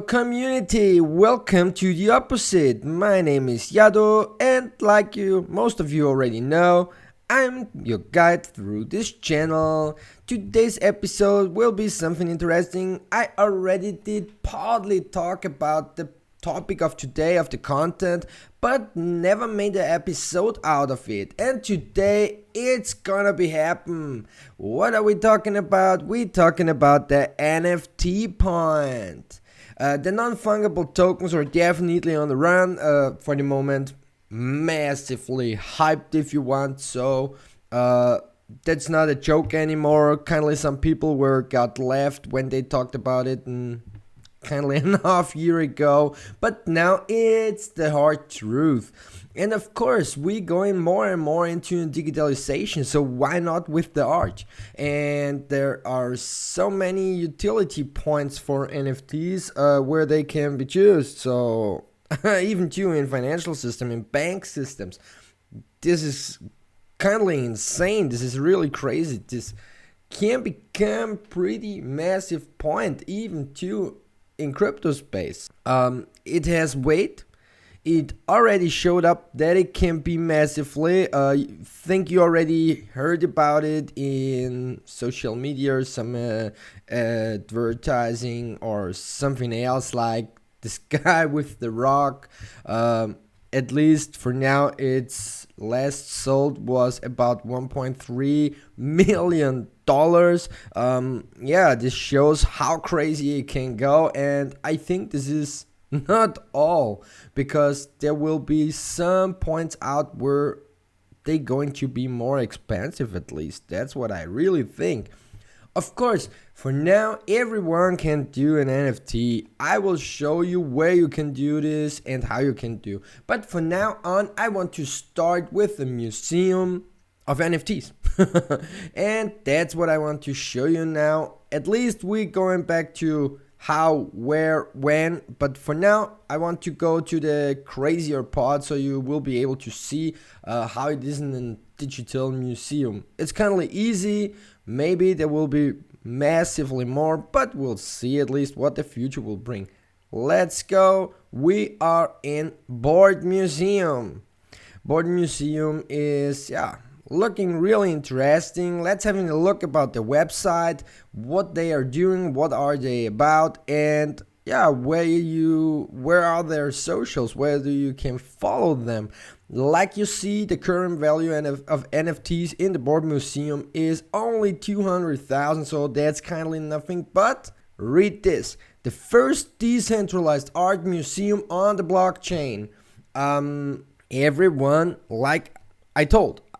community, welcome to the opposite. My name is YADO and like most of you already know, I'm your guide through this channel. Today's episode will be something interesting. I already did partly talk about the topic of today of the content, but never made an episode out of it, and today it's gonna be happen. What are we talking about? We're talking about the NFT point. The non-fungible tokens are definitely on the run for the moment, massively hyped if you want. So that's not a joke anymore. Kindly some people got left when they talked about it and kindly a half year ago, but now it's the hard truth. And of course we're going more and more into digitalization, so why not with the art? And there are so many utility points for NFTs where they can be used, so even too in financial system, in bank systems. This is kindly insane. This is really crazy. This can become pretty massive point even too in crypto space. It has weight. It already showed up that it can be massively. Think you already heard about it in social media, some advertising or something else like this guy with the rock. At least for now, its last sold was about $1.3 million. Yeah, this shows how crazy it can go, and I think this is not all, because there will be some points out where they're going to be more expensive. At least that's what I really think. Of course, for now, everyone can do an NFT. I will show you where you can do this and how you can do. But for now on, I want to start with the museum of NFTs. And that's what I want to show you now. At least we're going back to how, where, when. But for now, I want to go to the crazier part so you will be able to see how it is in a digital museum. It's kind of easy. Maybe there will be massively more, but we'll see at least what the future will bring. Let's go. We are in Bored Museum. Bored Museum is, looking really interesting. Let's have a look about the website, what they are doing, what are they about, and where are their socials, where you can follow them. Like you see, the current value of NFTs in the Bored Museum is only 200,000, so that's kindly nothing. But read this: the first decentralized art museum on the blockchain. Everyone, like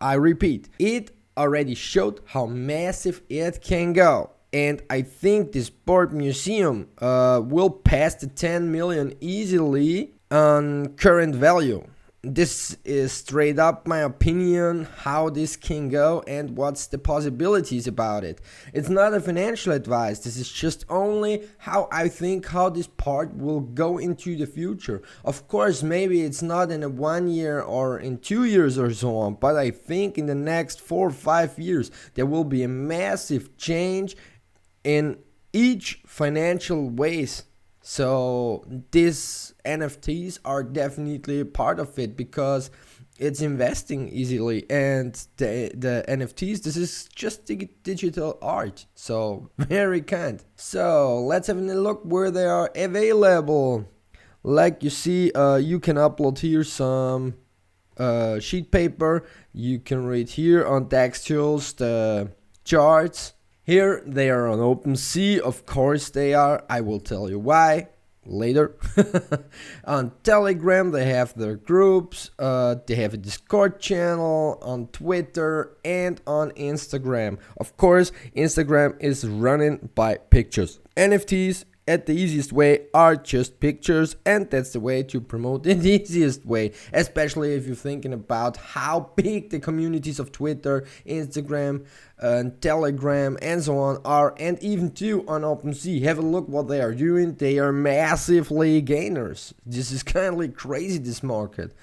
I repeat, it already showed how massive it can go. And I think this Bored Museum will pass the 10 million easily on current value. This is straight up my opinion, how this can go and what's the possibilities about it. It's not a financial advice, this is just only how I think how this part will go into the future. Of course, maybe it's not in a 1 year or in 2 years or so on, but I think in the next 4 or 5 years there will be a massive change in each financial ways. So these NFTs are definitely a part of it because it's investing easily, and the NFTs, this is just digital art, so very kind. So let's have a look where they are available. Like you see, you can upload here some sheet paper. You can read here on Dextools the charts. Here they are on OpenC, of course they are, I will tell you why later. On Telegram they have their groups, they have a Discord channel, on Twitter and on Instagram. Of course, Instagram is running by pictures. NFTs at the easiest way are just pictures, and that's the way to promote it the easiest way, especially if you're thinking about how big the communities of Twitter, Instagram, Telegram and so on are, and even too on OpenC. Have a look what they are doing. They are massively gainers. This is kind of crazy, this market.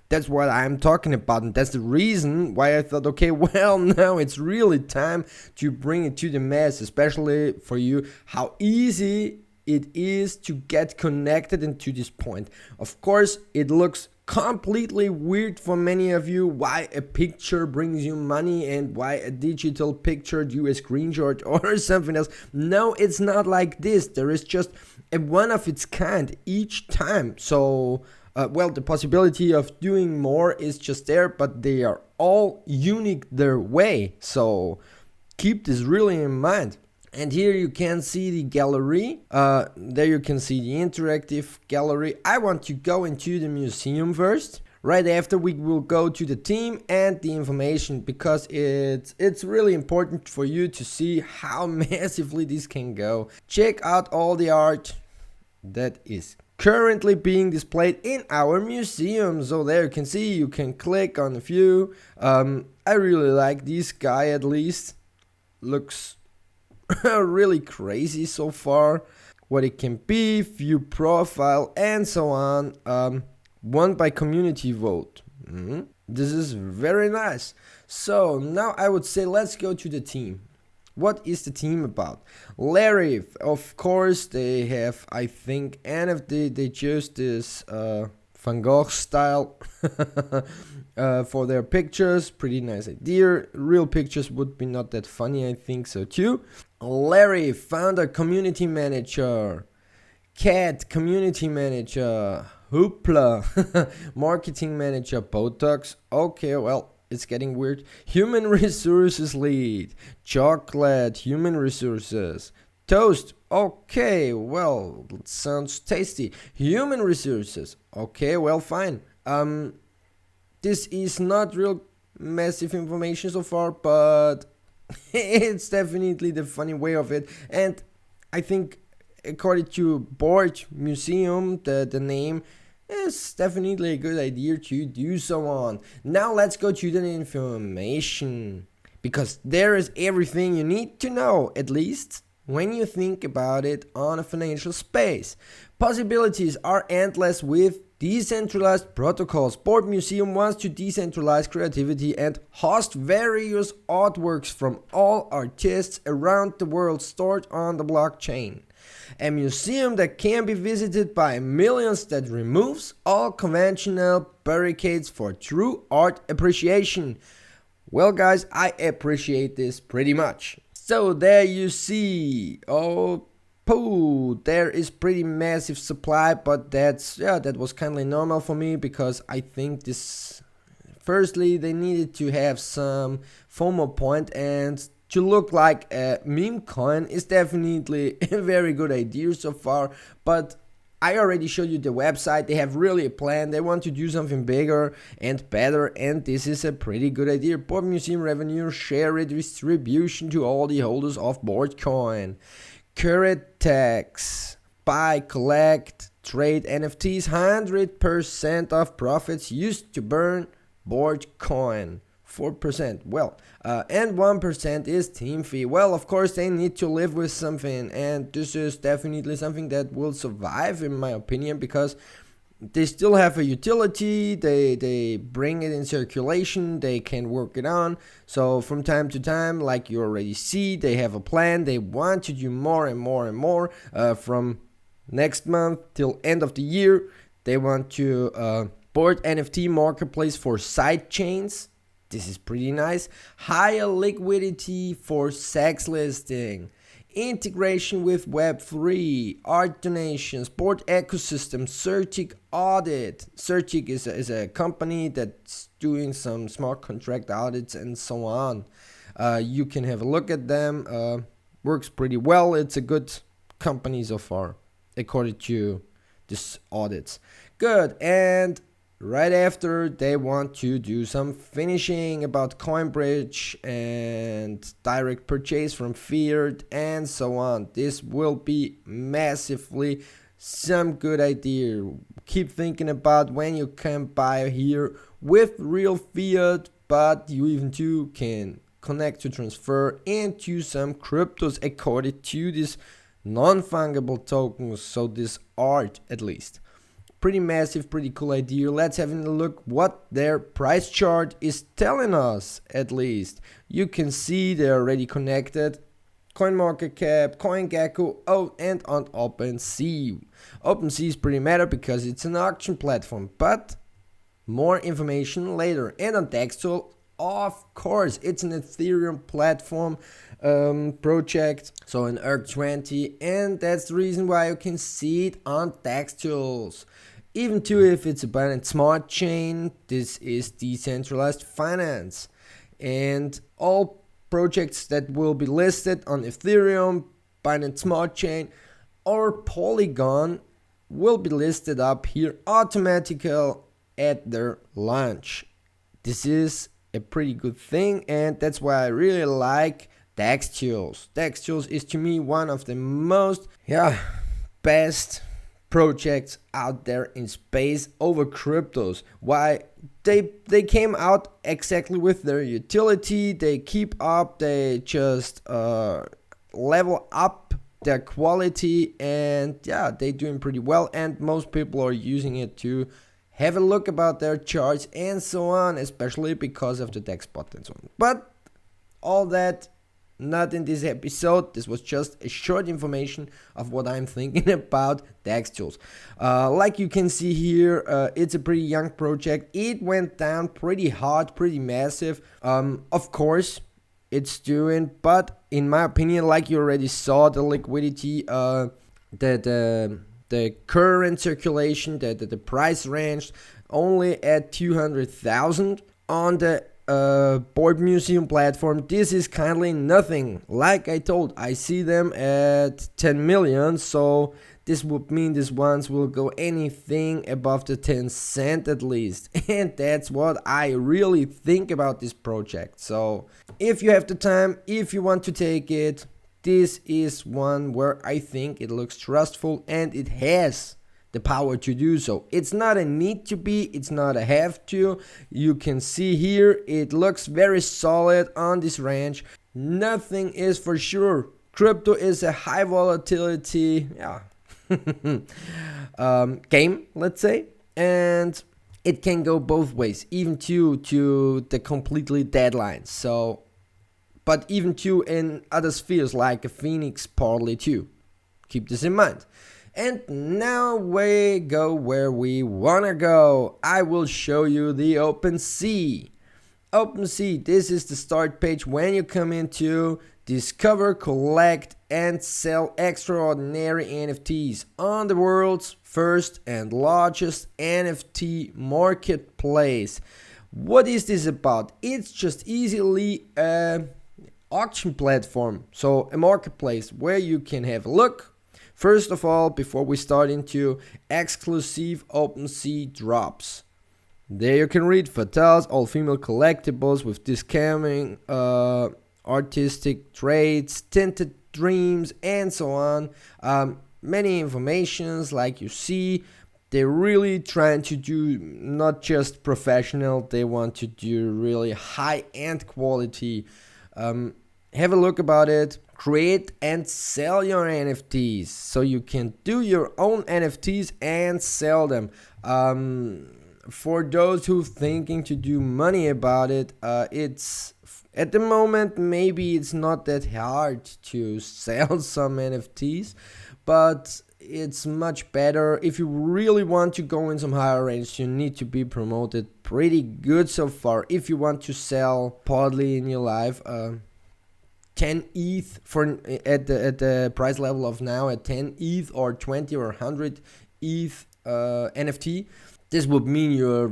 That's what I'm talking about, and that's the reason why I thought, okay, well, now it's really time to bring it to the mass, especially for you, how easy it is to get connected into this point. Of course, it looks completely weird for many of you why a picture brings you money and why a digital picture do a screenshot or something else. No, it's not like this. There is just a one of its kind each time. So well, the possibility of doing more is just there, but they are all unique their way. So keep this really in mind. And here you can see the gallery. There you can see the interactive gallery. I want to go into the museum first. Right after we will go to the team and the information, because it's really important for you to see how massively this can go. Check out all the art that is currently being displayed in our museum. So there you can see, you can click on a few. I really like this guy, at least. Looks really crazy so far. What it can be, view profile, and so on. Won by community vote. This is very nice. So now I would say let's go to the team. What is the team about? Larry, of course, they have, I think, NFT, they chose this Van Gogh style for their pictures. Pretty nice idea. Real pictures would be not that funny, I think so too. Larry, founder, community manager. Cat, community manager. Hoopla, marketing manager. Botox, okay, well, it's getting weird. Human resources lead. Chocolate, human resources. Toast, okay, well, sounds tasty. Human resources, okay, well, fine. This is not real massive information so far, but it's definitely the funny way of it. And I think according to Bored Museum, the name is definitely a good idea to do so on. Now let's go to the information, because there is everything you need to know, at least when you think about it on a financial space. Possibilities are endless with decentralized protocols. Bored Museum wants to decentralize creativity and host various artworks from all artists around the world stored on the blockchain. A museum that can be visited by millions, that removes all conventional barricades for true art appreciation. Well guys, I appreciate this pretty much. So there you see, there is pretty massive supply, but that was kindly normal for me, because I think this, firstly, they needed to have some FOMO point, and to look like a meme coin is definitely a very good idea so far. But I already showed you the website. They have really a plan. They want to do something bigger and better, and this is a pretty good idea. Bored Museum revenue share redistribution to all the holders of Bored Coin. Current tax. Buy, collect, trade NFTs. 100% of profits used to burn Bored Coin. 4%, well, and 1% is team fee. Well, of course, they need to live with something, and this is definitely something that will survive, in my opinion, because they still have a utility. They bring it in circulation, they can work it on. So from time to time, like you already see, they have a plan. They want to do more and more and more. From next month till end of the year, they want to board NFT marketplace for side chains. This is pretty nice. Higher liquidity for sex listing. Integration with Web3. Art donations. Bored ecosystem. Certic audit. Certic is a company that's doing some smart contract audits and so on. You can have a look at them. Works pretty well. It's a good company so far, according to this audits. Good. And right after, they want to do some finishing about CoinBridge and direct purchase from fiat and so on. This will be massively some good idea. Keep thinking about when you can buy here with real fiat, but you even too can connect to transfer into some cryptos according to this non-fungible tokens, so this art at least. Pretty massive, pretty cool idea. Let's have a look what their price chart is telling us, at least. You can see they're already connected. CoinMarketCap, CoinGecko, and on OpenC. OpenC is pretty meta because it's an auction platform, but more information later. And on Dextools, of course, it's an Ethereum platform project, so an ERC20, and that's the reason why you can see it on Dextools. Even too, if it's a Binance Smart Chain, this is decentralized finance. And all projects that will be listed on Ethereum, Binance Smart Chain, or Polygon will be listed up here automatically at their launch. This is a pretty good thing, and that's why I really like Dextools. Dextools is to me one of the most best projects out there in space over cryptos. Why? They came out exactly with their utility. They keep up, they just level up their quality, and they're doing pretty well, and most people are using it to have a look about their charts and so on, especially because of the DEXT bot and so on. But all that not in this episode. This was just a short information of what I'm thinking about Dextools. Like you can see here, it's a pretty young project. It went down pretty hard, pretty massive. Of course, it's doing, but in my opinion, like you already saw, the liquidity, the current circulation, the price range only at 200,000 on the Bored Museum platform. This is kindly nothing. Like I told, I see them at 10 million, so this would mean these ones will go anything above the 10 cent at least, and that's what I really think about this project. So if you have the time, if you want to take it, this is one where I think it looks trustful and it has the power to do so. It's not a need to be, it's not a have to. You can see here it looks very solid on this range. Nothing is for sure. Crypto is a high volatility game, let's say, and it can go both ways, even to the completely deadline. So but even too in other spheres like a Phoenix partly too. Keep this in mind. And now we go where we wanna go. I will show you the OpenC. OpenC, this is the start page when you come into discover, collect, and sell extraordinary NFTs on the world's first and largest NFT marketplace. What is this about? It's just easily a auction platform, so a marketplace where you can have a look. First of all, before we start into exclusive OpenC drops, there you can read fatals, all female collectibles with discounting, artistic traits, tinted dreams, and so on. Many informations, like you see. They're really trying to do not just professional, they want to do really high-end quality. Have a look about it. Create and sell your NFTs, so you can do your own NFTs and sell them. For those who thinking to do money about it, it's at the moment maybe it's not that hard to sell some NFTs, but it's much better. If you really want to go in some higher range, you need to be promoted pretty good so far. If you want to sell partly in your life, 10 ETH for at the price level of now at 10 ETH or 20 or 100 ETH NFT, this would mean you're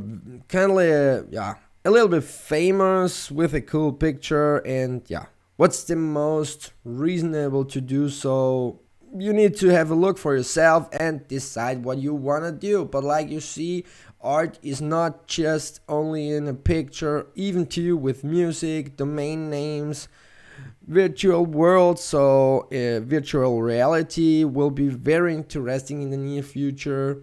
kind of a little bit famous with a cool picture. And what's the most reasonable to do so? You need to have a look for yourself and decide what you want to do. But like you see, art is not just only in a picture, even too with music, domain names, virtual worlds. So virtual reality will be very interesting in the near future.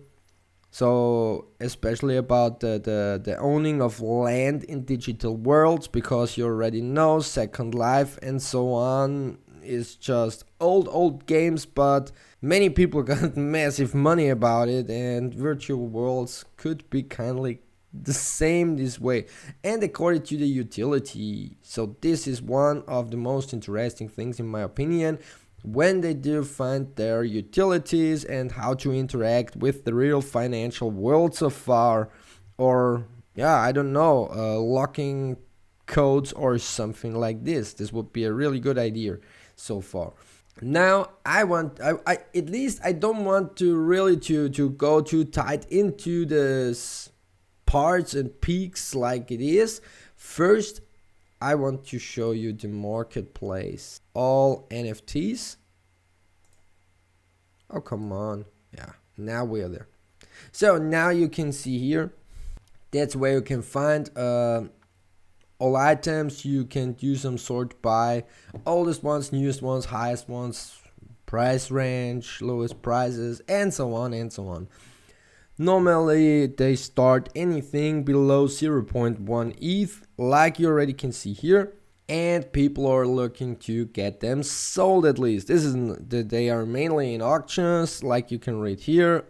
So especially about the owning of land in digital worlds, because you already know Second Life and so on is just old games, but many people got massive money about it, and virtual worlds could be kindly the same this way, and according to the utility. So this is one of the most interesting things in my opinion, when they do find their utilities and how to interact with the real financial world so far, or yeah, I don't know, locking codes or something like this. This would be a really good idea so far. Now I at least I don't want to really to go too tight into this parts and peaks like it is. First, I want to show you the marketplace, all NFTs. Oh, come on. Yeah, now we are there. So now you can see here, that's where you can find all items. You can do some sort by oldest ones, newest ones, highest ones, price range, lowest prices, and so on and so on. Normally they start anything below 0.1 ETH, like you already can see here, and people are looking to get them sold at least. This is they are mainly in auctions, like you can read here,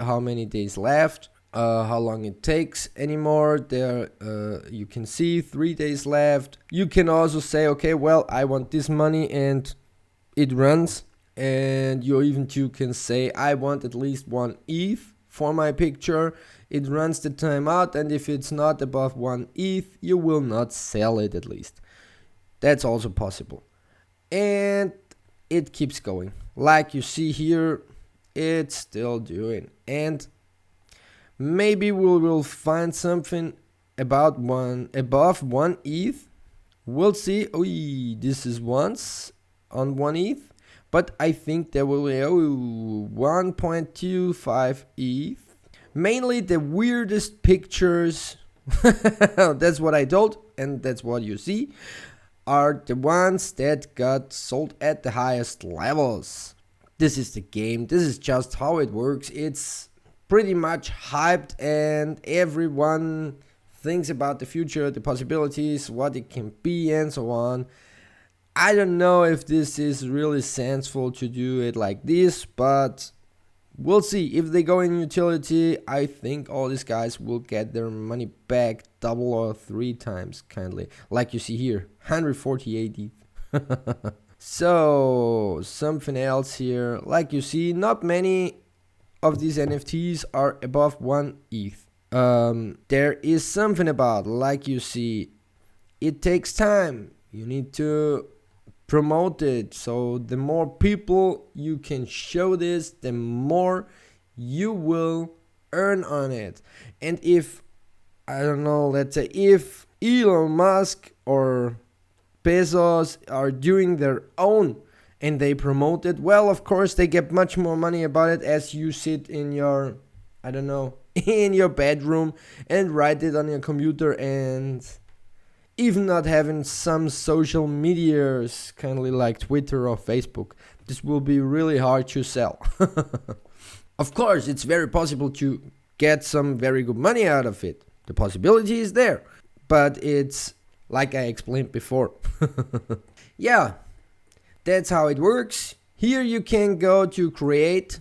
how many days left, how long it takes anymore. There you can see 3 days left. You can also say, okay, well, I want this money, and it runs. And you even too can say, I want at least 1 ETH for my picture. It runs the time out, and if it's not above 1 ETH, you will not sell it at least. That's also possible. And it keeps going. Like you see here, it's still doing. And maybe we will find something above 1 ETH. We'll see. This is once on 1 ETH. But I think there will be 1.25 ETH. Mainly the weirdest pictures, that's what I told, and that's what you see, are the ones that got sold at the highest levels. This is the game. This is just how it works. It's pretty much hyped, and everyone thinks about the future, the possibilities, what it can be, and so on. I don't know if this is really sensible to do it like this, but we'll see. If they go in utility, I think all these guys will get their money back double or 3 times, kindly. Like you see here, 148 ETH. So, something else here. Like you see, not many of these NFTs are above 1 ETH. There is something about, like you see, it takes time. You need to promote it. So the more people you can show this, the more you will earn on it. And if, I don't know, let's say if Elon Musk or Bezos are doing their own and they promote it, well, of course they get much more money about it, as you sit in your, I don't know, in your bedroom and write it on your computer, and even not having some social medias, kindly like Twitter or Facebook, this will be really hard to sell. Of course, it's very possible to get some very good money out of it. The possibility is there, but it's like I explained before. Yeah, that's how it works. Here you can go to create.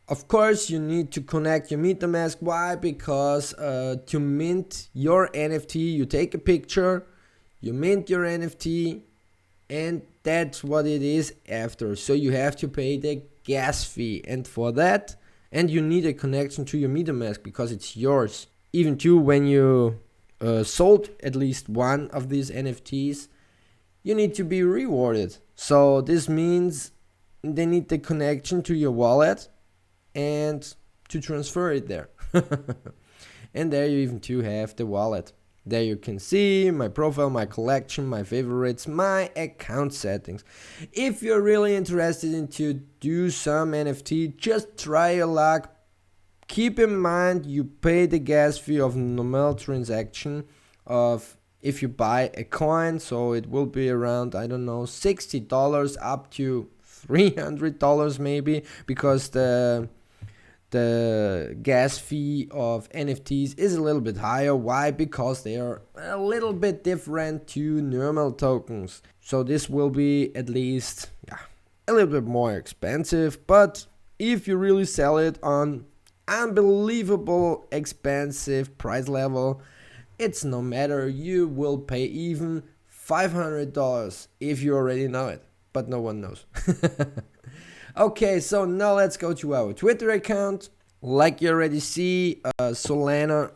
Of course, you need to connect your MetaMask. Why? Because to mint your NFT, you take a picture, you mint your NFT, and that's what it is after. So you have to pay the gas fee, and for that, and you need a connection to your MetaMask because it's yours. Even too, when you sold at least one of these NFTs, you need to be rewarded. So this means they need the connection to your wallet and to transfer it there. And there you even too have the wallet. There you can see my profile, my collection, my favorites, my account settings. If you're really interested in to do some NFT, just try your luck. Keep in mind you pay the gas fee of normal transaction of if you buy a coin, so it will be around, I don't know, $60 up to $300 maybe, because the gas fee of NFTs is a little bit higher. Why? Because they are a little bit different to normal tokens. So this will be at least a little bit more expensive, but if you really sell it on unbelievable expensive price level. It's no matter, you will pay even $500 if you already know it, but no one knows. Okay, so now let's go to our Twitter account. Like you already see, Solana,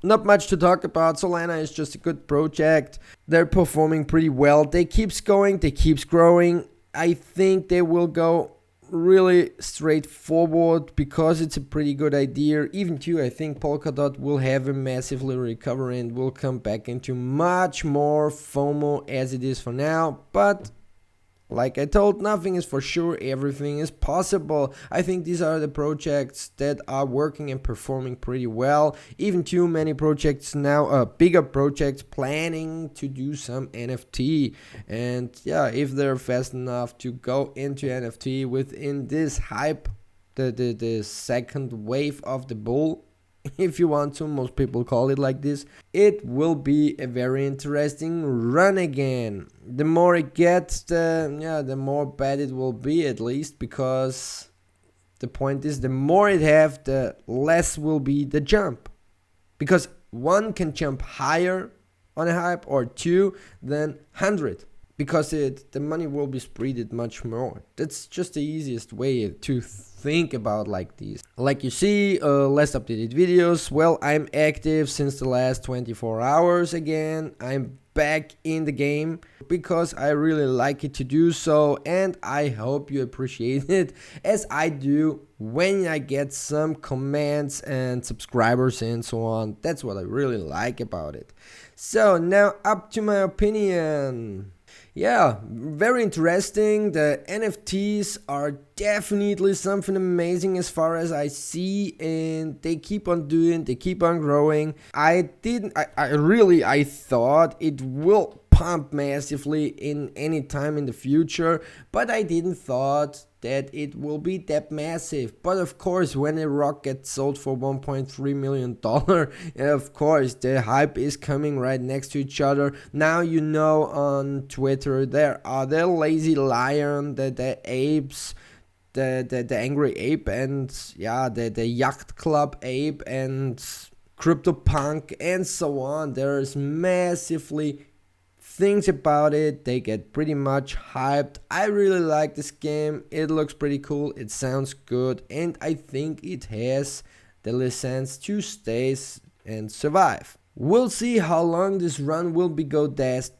not much to talk about. Solana is just a good project. They're performing pretty well. They keeps going, they keeps growing. I think they will go really straightforward because it's a pretty good idea. Even too, I think Polkadot will have a massively recover and will come back into much more FOMO as it is for now. But like I told, nothing is for sure, everything is possible. I think these are the projects that are working and performing pretty well. Even too many projects now, bigger projects planning to do some NFT. And yeah, if they're fast enough to go into NFT within this hype, the second wave of the bull, if you want to, most people call it like this, it will be a very interesting run again. The more it gets, the more bad it will be, at least, because the point is, the more it have, the less will be the jump, because one can jump higher on a hype, or two than 100, because the money will be spreaded much more. That's just the easiest way to think about like these. Like you see, less updated videos. Well, I'm active since the last 24 hours again. I'm back in the game because I really like it to do so, and I hope you appreciate it as I do when I get some comments and subscribers and so on. That's what I really like about it. So now up to my opinion. Yeah, very interesting. The NFTs are definitely something amazing as far as I see, and they keep on doing, they keep on growing. I thought it will pump massively in any time in the future, but I didn't thought that it will be that massive. But of course, when a rock gets sold for $1.3 million, of course the hype is coming right next to each other. Now you know, on Twitter there are the lazy lion, the apes, the angry ape, and yeah, the yacht club ape, and CryptoPunk, and so on. There's massively things about it. They get pretty much hyped. I really like this game. It looks pretty cool, it sounds good, and I think it has the license to stay and survive. We'll see how long this run will be go this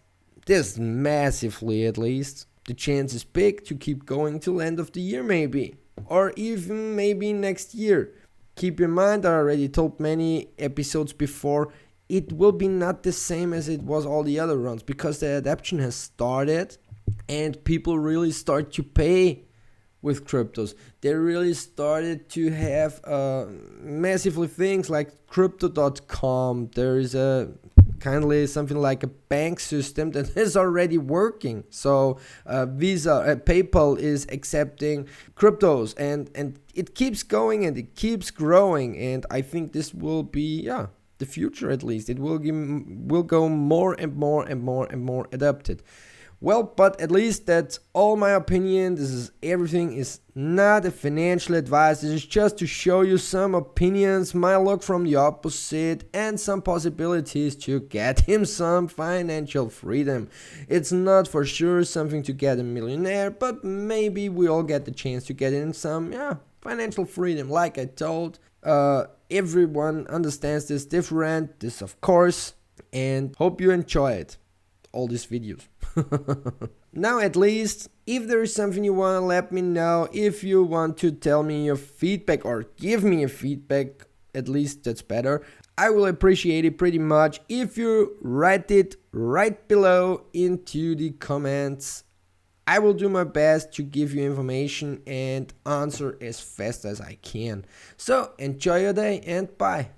massively, at least. The chance is big to keep going till end of the year, maybe, or even maybe next year. Keep in mind, I already told many episodes before, it will be not the same as it was all the other runs, because the adoption has started and people really start to pay with cryptos. They really started to have massively things like crypto.com. There is kindly something like a bank system that is already working. So Visa, PayPal is accepting cryptos, and it keeps going and it keeps growing. And I think this will be, the future, at least. It will go more and more and more and more adapted. Well, but at least that's all my opinion. This is everything, is not a financial advice. This is just to show you some opinions, my look from the opposite, and some possibilities to get him some financial freedom. It's not for sure something to get a millionaire, but maybe we all get the chance to get in some financial freedom. Like I told, everyone understands this different, this of course, and hope you enjoy it, all these videos. Now, at least, if there is something you want to let me know, if you want to tell me your feedback or give me a feedback, at least that's better. I will appreciate it pretty much if you write it right below into the comments. I will do my best to give you information and answer as fast as I can. So enjoy your day and bye.